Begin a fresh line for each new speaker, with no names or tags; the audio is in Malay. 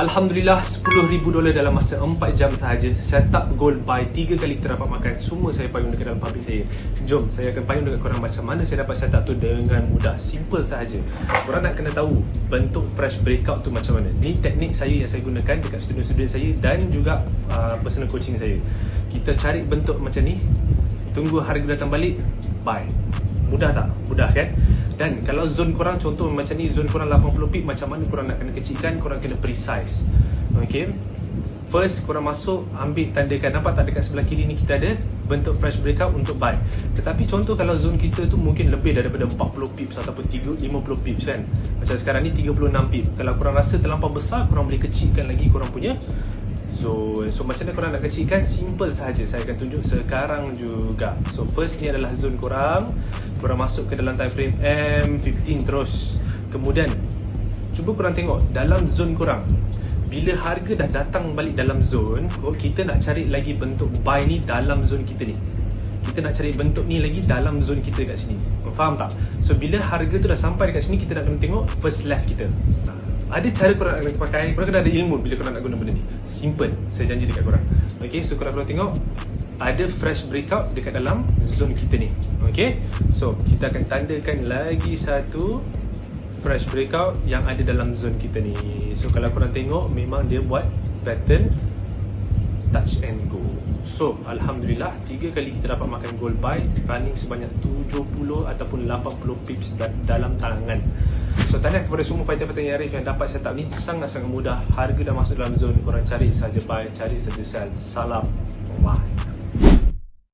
Alhamdulillah, $10,000 dalam masa 4 jam sahaja. Setup gold buy 3 kali kita dapat makan. Semua saya payung dekat dalam public saya. Jom, saya akan payung dekat korang macam mana saya dapat setup tu dengan mudah. Simple sahaja. Korang nak kena tahu bentuk fresh breakout tu macam mana. Ni teknik saya yang saya gunakan dekat student-student saya dan juga personal coaching saya. Kita cari bentuk macam ni, tunggu harga datang balik, buy. Mudah tak? Mudah kan? Dan kalau zone korang contoh macam ni, zone korang 80 pip, macam mana korang nak kena kecilkan? Korang kena precise. Okay, first korang masuk, ambil tandakan. Nampak tak dekat sebelah kiri ni kita ada bentuk fresh breakout untuk buy. Tetapi contoh kalau zone kita tu mungkin lebih daripada 40 pips ataupun 50 pips kan. Macam sekarang ni 36 pip. Kalau korang rasa terlampau besar, korang boleh kecilkan lagi korang punya zone. So macam mana korang nak kecilkan? Simple sahaja. Saya akan tunjuk sekarang juga. So first ni adalah zone korang. Korang masuk ke dalam time frame M15 terus. Kemudian cuba korang tengok dalam zone korang. Bila harga dah datang balik dalam zone, kita nak cari lagi bentuk buy ni dalam zone kita ni. Kita nak cari bentuk ni lagi dalam zone kita kat sini. Faham tak? So bila harga tu dah sampai dekat sini, kita nak kena tengok first left kita. Ada cara korang nak pakai. Korang kena ada ilmu bila korang nak guna benda ni. Simple, saya janji dekat korang. Okay, so korang tengok ada fresh breakout dekat dalam zone kita ni. Okay, so kita akan tandakan lagi satu fresh breakout yang ada dalam zone kita ni. So kalau korang tengok, memang dia buat pattern touch and go. So Alhamdulillah, 3 kali kita dapat makan gold buy, running sebanyak 70 ataupun 80 pips dalam tangan. So tahniah kepada semua fighter-fighter yang Arif yang dapat setup ni. Sangat-sangat mudah. Harga dah masuk dalam zone, korang cari saja buy, cari saja sell. Salam.